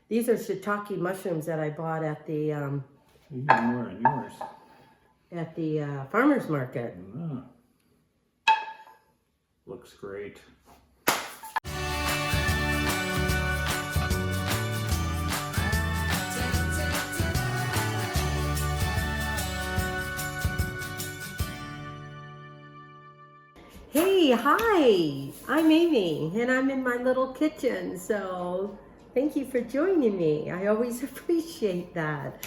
These are shiitake mushrooms that I bought at the You got more in yours. farmer's market. Ah, looks great. Hey, hi! I'm Amy, and I'm in my little kitchen, so thank you for joining me. I always appreciate that.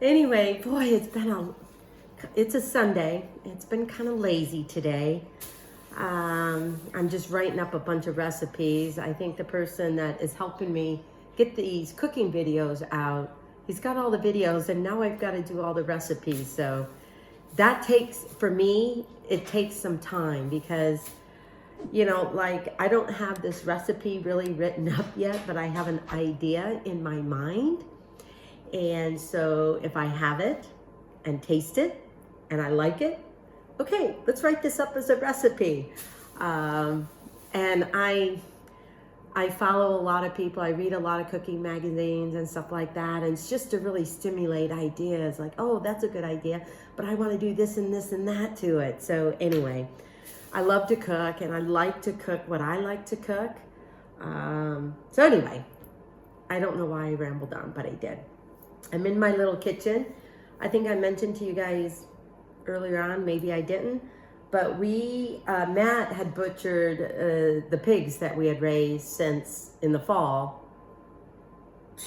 Anyway, boy, it's a Sunday. It's been kind of lazy today. I'm just writing up a bunch of recipes. I think the person that is helping me get these cooking videos out, he's got all the videos, and now I've got to do all the recipes, so that takes, for me, it takes some time because, you know, like I don't have this recipe really written up yet, but I have an idea in my mind. And so if I have it and taste it and I like it, okay, let's write this up as a recipe. And I follow a lot of people. I read a lot of cooking magazines and stuff like that. And it's just to really stimulate ideas like, oh, that's a good idea, but I want to do this and this and that to it. So anyway, I love to cook and I like to cook what I like to cook. So anyway, I don't know why I rambled on, but I did. I'm in my little kitchen. I think I mentioned to you guys earlier on, maybe I didn't, but Matt had butchered the pigs that we had raised since in the fall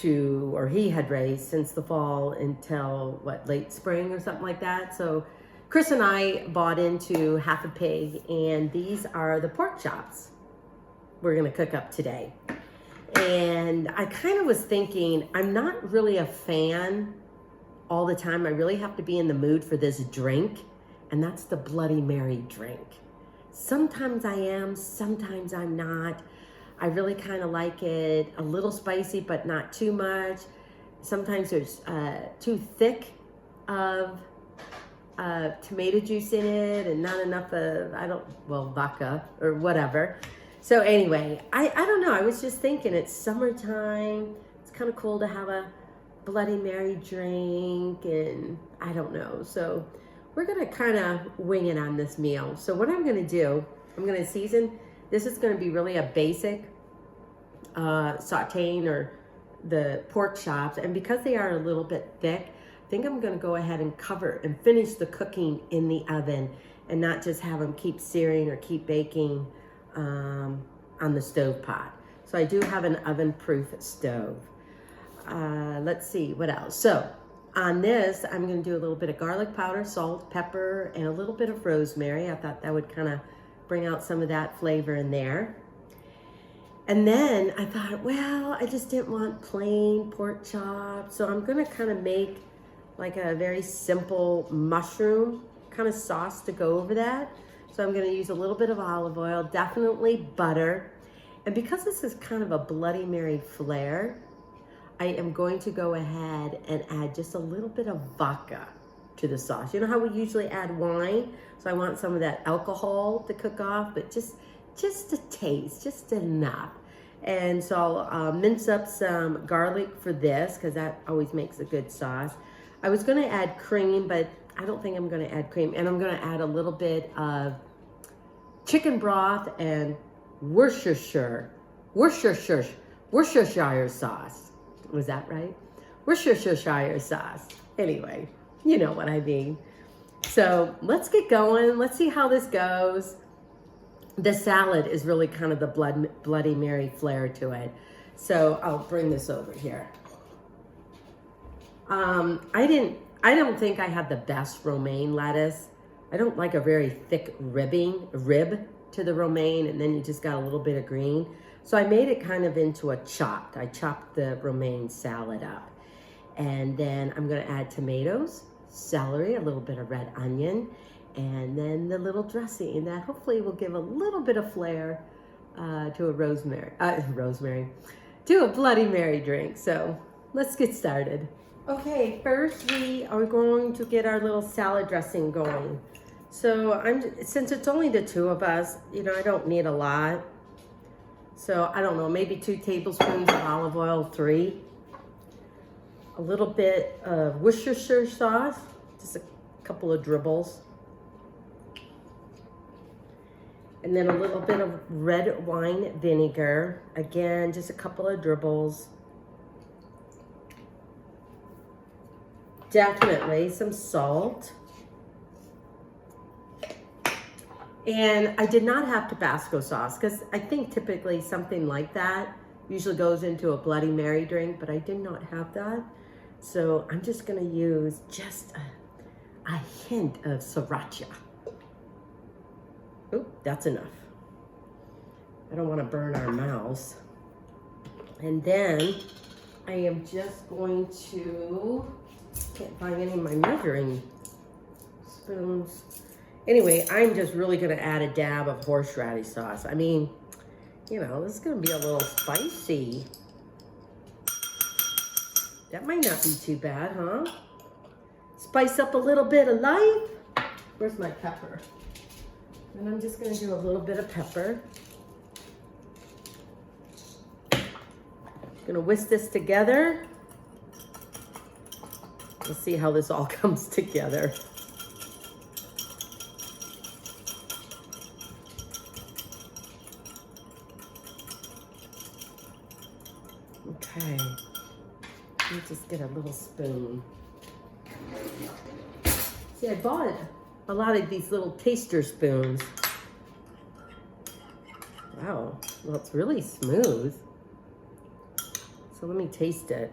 he had raised since the fall until late spring or something like that. So Chris and I bought into half a pig, and these are the pork chops we're gonna cook up today. And I kind of was thinking, I'm not really a fan all the time. I really have to be in the mood for this drink, and that's the Bloody Mary drink. Sometimes I am, sometimes I'm not. I really kind of like it a little spicy, but not too much. Sometimes there's too thick of tomato juice in it and not enough of, vodka or whatever. So anyway, I don't know. I was just thinking it's summertime. It's kind of cool to have a Bloody Mary drink, and I don't know. So we're gonna kind of wing it on this meal. So what I'm gonna do, I'm gonna season. This is gonna be really a basic sauteing or the pork chops, and because they are a little bit thick, I think I'm gonna go ahead and cover and finish the cooking in the oven, and not just have them keep searing or keep baking on the stove pot. So I do have an oven-proof stove. Let's see what else. So on this, I'm going to do a little bit of garlic powder, salt, pepper, and a little bit of rosemary. I thought that would kind of bring out some of that flavor in there. And then I thought, well, I just didn't want plain pork chops, so I'm going to kind of make like a very simple mushroom kind of sauce to go over that. So I'm going to use a little bit of olive oil, definitely butter. And because this is kind of a Bloody Mary flair, I am going to go ahead and add just a little bit of vodka to the sauce. You know how we usually add wine? So I want some of that alcohol to cook off, but just a taste, just enough. And so I'll mince up some garlic for this, because that always makes a good sauce. I was going to add cream, but I don't think I'm going to add cream. And I'm going to add a little bit of chicken broth and Worcestershire sauce. Was that right? Worcestershire sauce. Anyway, you know what I mean. So let's get going. Let's see how this goes. The salad is really kind of the Bloody Mary flair to it. So I'll bring this over here. I don't think I have the best romaine lettuce. I don't like a very thick rib to the romaine, and then you just got a little bit of green. So I made it kind of into a chopped. I chopped the romaine salad up. And then I'm gonna add tomatoes, celery, a little bit of red onion, and then the little dressing that hopefully will give a little bit of flair to a to a Bloody Mary drink. So let's get started. Okay, first we are going to get our little salad dressing going. So since it's only the two of us, you know, I don't need a lot. So I don't know, maybe 2 tablespoons of olive oil, 3. a little bit of Worcestershire sauce, just a couple of dribbles. And then a little bit of red wine vinegar. Again, just a couple of dribbles. Definitely some salt. And I did not have Tabasco sauce because I think typically something like that usually goes into a Bloody Mary drink, but I did not have that. So I'm just gonna use just a hint of sriracha. Oh, that's enough. I don't want to burn our mouths. And then I am just going to, can't find any of my measuring spoons. Anyway, I'm just really going to add a dab of horseradish sauce. I mean, you know, this is going to be a little spicy. That might not be too bad, huh? Spice up a little bit of life. Where's my pepper? And I'm just going to do a little bit of pepper. Going to whisk this together. We'll see how this all comes together. Okay. Let me just get a little spoon. See, I bought a lot of these little taster spoons. Wow, well, it's really smooth. So let me taste it.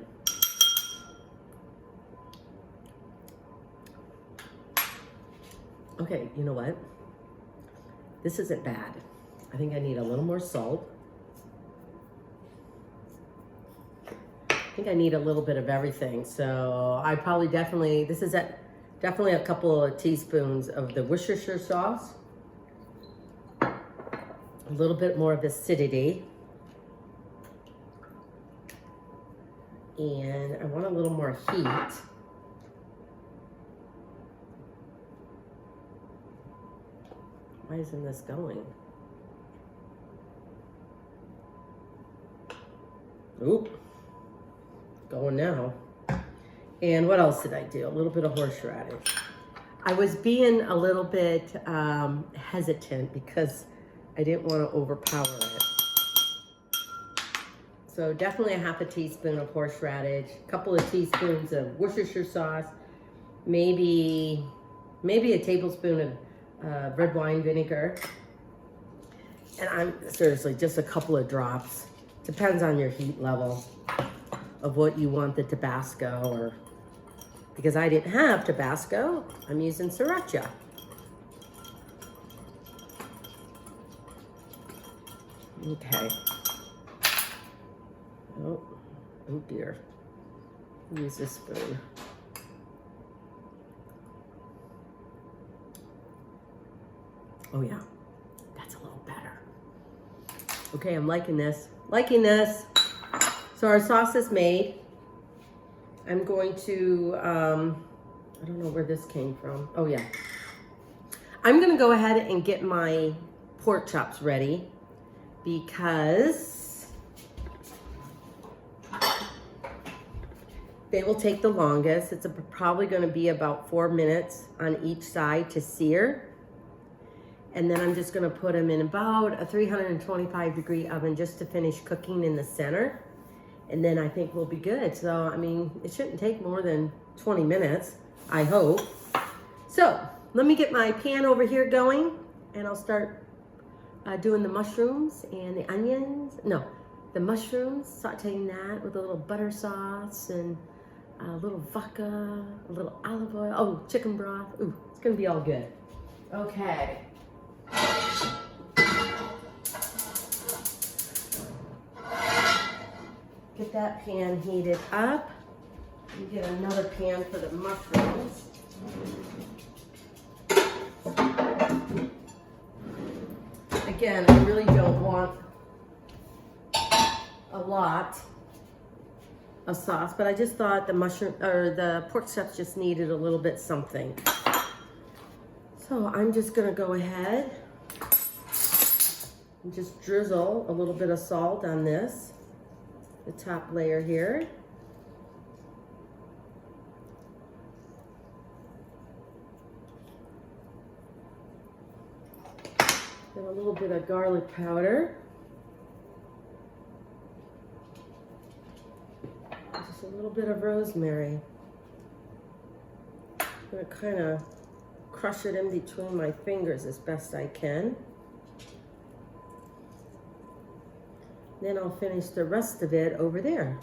Okay, you know what? This isn't bad. I think I need a little more salt. I think I need a little bit of everything. So I probably definitely, this is definitely a couple of teaspoons of the Worcestershire sauce. A little bit more of acidity. And I want a little more heat. Why isn't this going? Oop, going now. And what else did I do? A little bit of horseradish. I was being a little bit hesitant because I didn't want to overpower it. So definitely a half a teaspoon of horseradish, a couple of teaspoons of Worcestershire sauce, maybe a tablespoon of red wine vinegar. And I'm seriously just a couple of drops. Depends on your heat level of what you want the Tabasco, or because I didn't have Tabasco, I'm using sriracha. Okay. Oh dear. Use this spoon. Oh yeah, that's a little better. Okay, I'm liking this. Liking this. So our sauce is made. I'm going to, I don't know where this came from. Oh yeah. I'm gonna go ahead and get my pork chops ready because they will take the longest. It's probably gonna be about 4 minutes on each side to sear. And then I'm just gonna put them in about a 325-degree oven just to finish cooking in the center. And then I think we'll be good. So, I mean, it shouldn't take more than 20 minutes, I hope. So, let me get my pan over here going and I'll start doing the mushrooms and the onions. No, the mushrooms, sauteing that with a little butter sauce and a little vodka, a little olive oil. Oh, chicken broth. Ooh, it's gonna be all good. Okay. Get that pan heated up. And get another pan for the mushrooms. Again, I really don't want a lot of sauce, but I just thought the mushroom or the pork chops just needed a little bit something. So I'm just gonna go ahead and just drizzle a little bit of salt on this, the top layer here. a little bit of garlic powder. Just a little bit of rosemary. I'm going to kind of crush it in between my fingers as best I can. Then I'll finish the rest of it over there.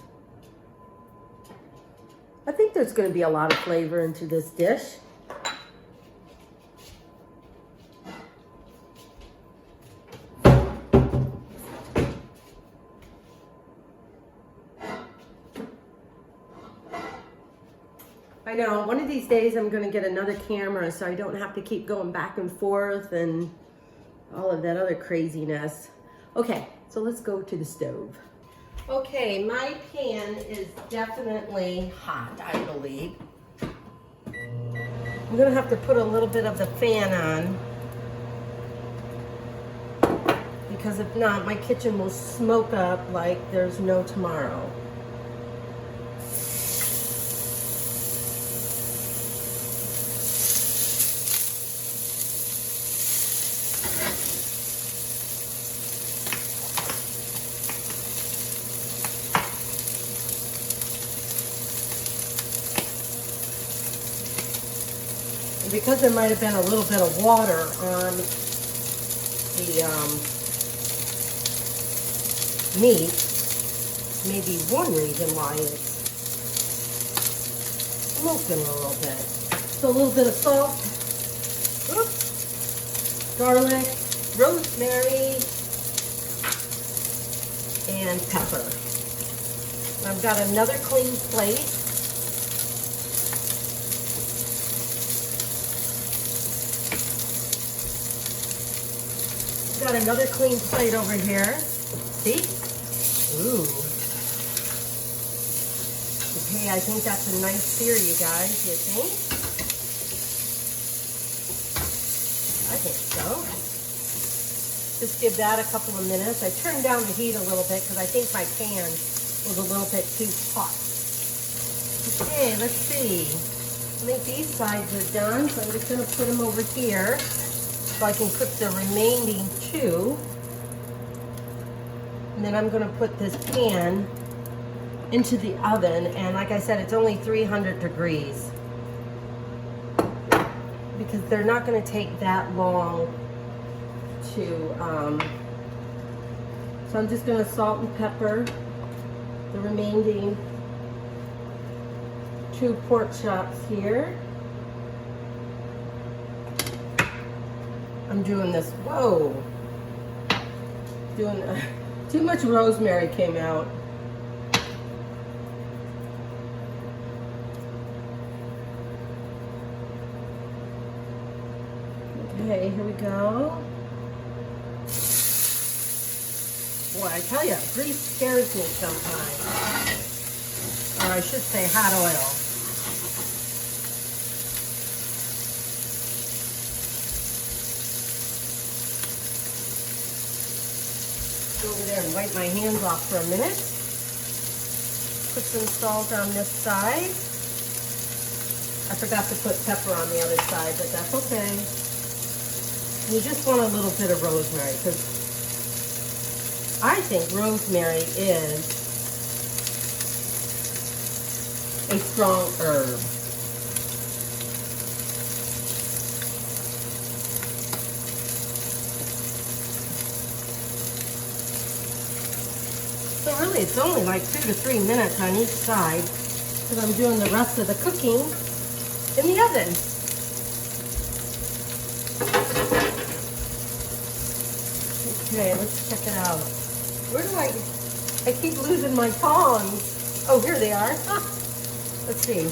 I think there's going to be a lot of flavor into this dish. I know, one of these days I'm going to get another camera so I don't have to keep going back and forth and all of that other craziness. Okay, so let's go to the stove. Okay, my pan is definitely hot, I believe. I'm going to have to put a little bit of the fan on, because if not, my kitchen will smoke up like there's no tomorrow. And because there might have been a little bit of water on the meat, maybe one reason why it's smoking a little bit. So a little bit of salt, garlic, rosemary, and pepper. I've got another clean plate. Got another clean plate over here. See? Ooh. Okay, I think that's a nice sear, you guys. You think? I think so. Just give that a couple of minutes. I turned down the heat a little bit because I think my pan was a little bit too hot. Okay, let's see. I think these sides are done, so I'm just going to put them over here so I can cook the remaining two. And then I'm going to put this pan into the oven, and like I said, it's only 300 degrees because they're not going to take that long to so I'm just going to salt and pepper the remaining two pork chops here. I'm doing this, whoa, doing too much rosemary came out. Okay, here we go. Boy, I tell you, grease scares me sometimes. Or I should say hot oil. Go over there and wipe my hands off for a minute. Put some salt on this side. I forgot to put pepper on the other side, but that's okay. You just want a little bit of rosemary because I think rosemary is a strong herb. So really it's only like 2 to 3 minutes on each side because I'm doing the rest of the cooking in the oven. Okay, let's check it out. Where do I keep losing my tongs. Oh, here they are. Let's see.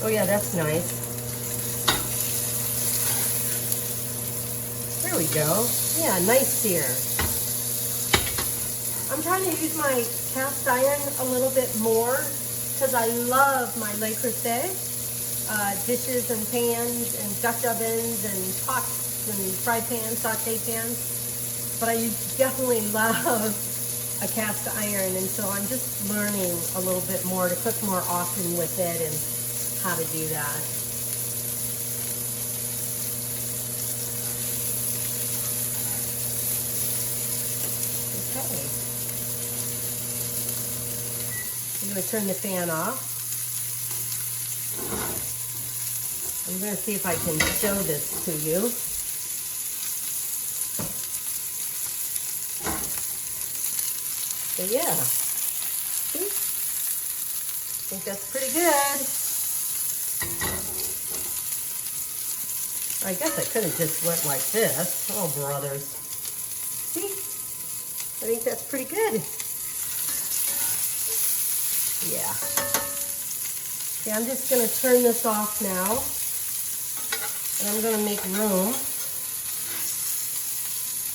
Oh yeah, that's nice. There we go. Yeah, nice sear. I'm trying to use my cast iron a little bit more because I love my Le Creuset dishes and pans and Dutch ovens and pots and fry pans, saute pans. But I definitely love a cast iron, and so I'm just learning a little bit more to cook more often with it and how to do that. going to turn the fan off. I'm going to see if I can show this to you. So yeah, see? I think that's pretty good. I guess I could have just went like this. Oh, brothers. See? I think that's pretty good. Yeah. Okay, I'm just going to turn this off now. And I'm going to make room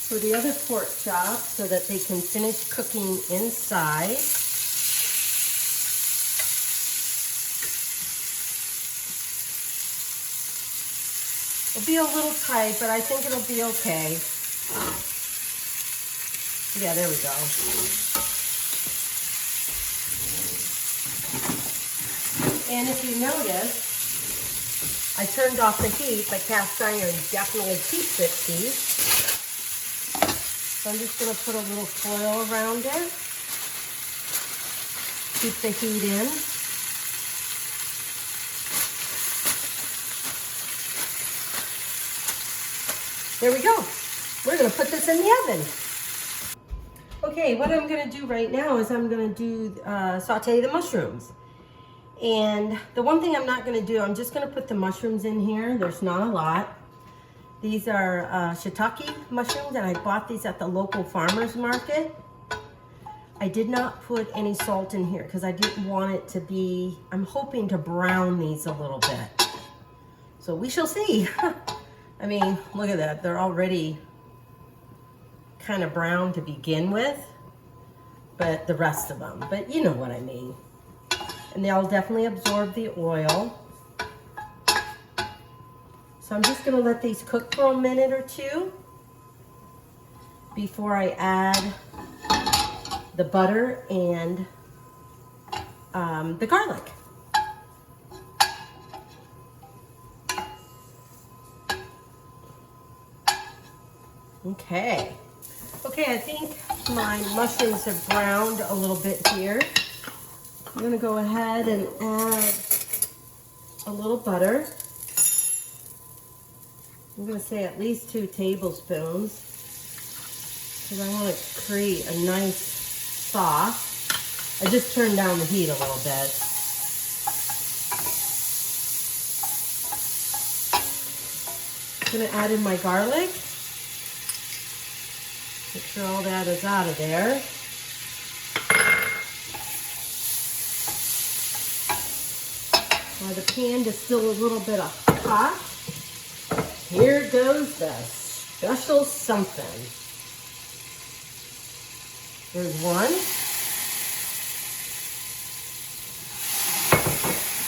for the other pork chops so that they can finish cooking inside. It'll be a little tight, but I think it'll be okay. Yeah, there we go. And if you notice, I turned off the heat, but cast iron definitely keeps it heat. So I'm just going to put a little foil around it. Keep the heat in. There we go. We're going to put this in the oven. Okay, what I'm going to do right now is I'm going to do saute the mushrooms. And the one thing I'm not going to do, I'm just going to put the mushrooms in here. There's not a lot. These are shiitake mushrooms, and I bought these at the local farmer's market. I did not put any salt in here because I didn't want it to be, I'm hoping to brown these a little bit. So we shall see. I mean, look at that. They're already kind of brown to begin with, but the rest of them, but you know what I mean. And they'll definitely absorb the oil. So I'm just going to let these cook for a minute or two before I add the butter and the garlic. Okay. Okay, I think my mushrooms have browned a little bit here. I'm going to go ahead and add a little butter. I'm going to say at least 2 tablespoons because I want to create a nice sauce. I just turned down the heat a little bit. I'm going to add in my garlic. Make sure all that is out of there. While the pan is still a little bit hot, here goes the special something. There's one.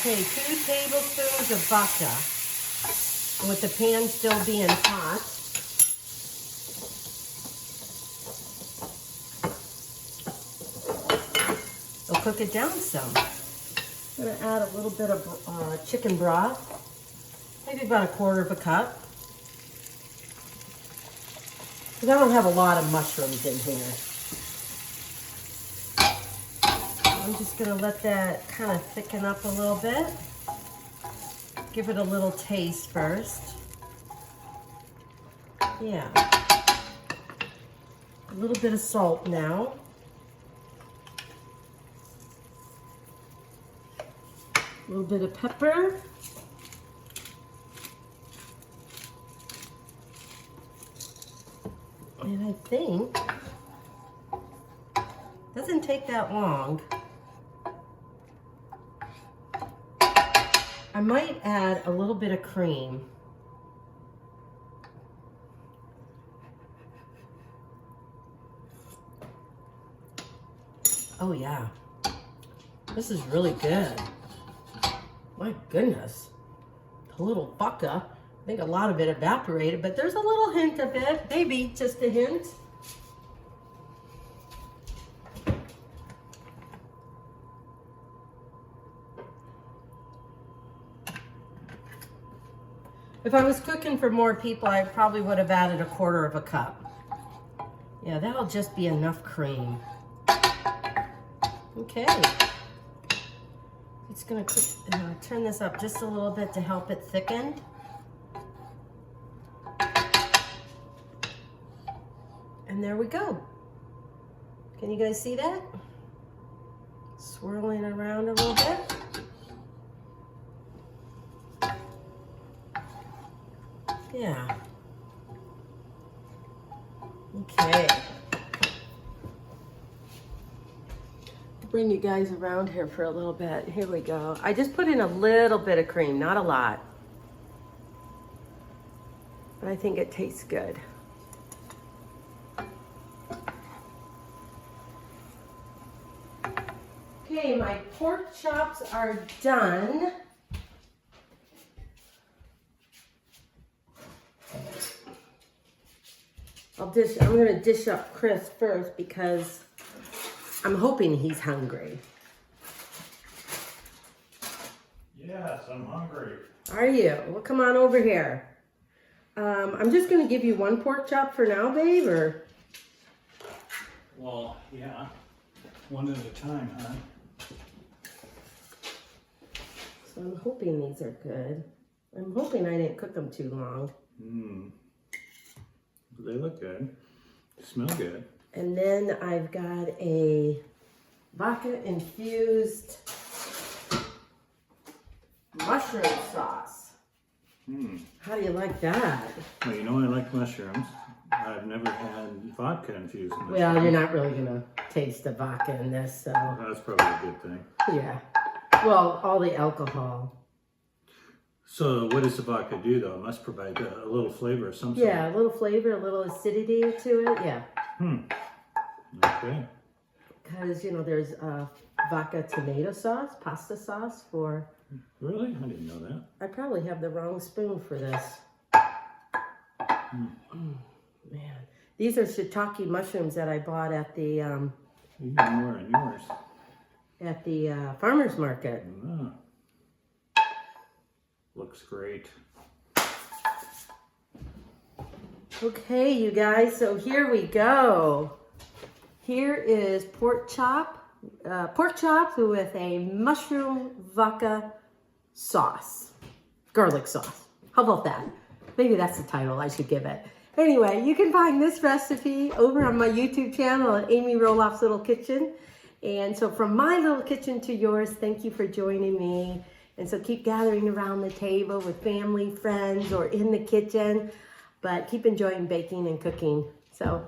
Okay, 2 tablespoons of vodka. With the pan still being hot. I'll cook it down some. I'm going to add a little bit of chicken broth, maybe about 1/4 cup. Because I don't have a lot of mushrooms in here. I'm just going to let that kind of thicken up a little bit. Give it a little taste first. Yeah. A little bit of salt now. A little bit of pepper. And I think, doesn't take that long. I might add a little bit of cream. Oh yeah, this is really good. My goodness, a little vodka. I think a lot of it evaporated, but there's a little hint of it, maybe just a hint. If I was cooking for more people, I probably would have added 1/4 cup. Yeah, that'll just be enough cream. Okay. It's gonna turn this up just a little bit to help it thicken. And there we go. Can you guys see that? Swirling around a little bit. Yeah. Okay. Bring you guys around here for a little bit. Here we go. I just put in a little bit of cream, not a lot. But I think it tastes good. Okay, my pork chops are done. I'm gonna dish up Chris first because I'm hoping he's hungry. Yes, I'm hungry. Are you? Well, come on over here. I'm just gonna give you one pork chop for now, babe, or? Well, yeah. One at a time, huh? So I'm hoping these are good. I'm hoping I didn't cook them too long. They look good. They smell good. And then I've got a vodka infused mushroom sauce. How do you like that? Well, you know I like mushrooms. I've never had vodka infused mushrooms. Well, you're not really gonna taste the vodka in this, so That's probably a good thing. yeah. Well, all the alcohol. So what does the vodka do, though? It must provide a little flavor of some sort. Yeah, a little flavor, a little acidity to it, yeah. Okay. Because, you know, there's vodka tomato sauce, pasta sauce for... Really? I didn't know that. I probably have the wrong spoon for this. Man. These are shiitake mushrooms that I bought at the... Even more on yours. At the farmer's market. Looks great. Okay, you guys, so here we go. Here is pork chops with a mushroom vodka sauce, garlic sauce. How about that? Maybe that's the title I should give it. Anyway, you can find this recipe over on my YouTube channel at Amy Roloff's Little Kitchen. And so from my little kitchen to yours, thank you for joining me. And so keep gathering around the table with family, friends, or in the kitchen. But keep enjoying baking and cooking. So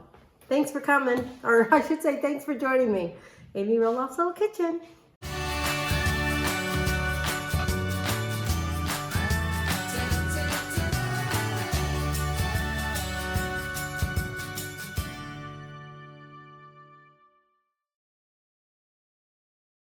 thanks for coming. Or I should say thanks for joining me. Amy Roloff's Little Kitchen.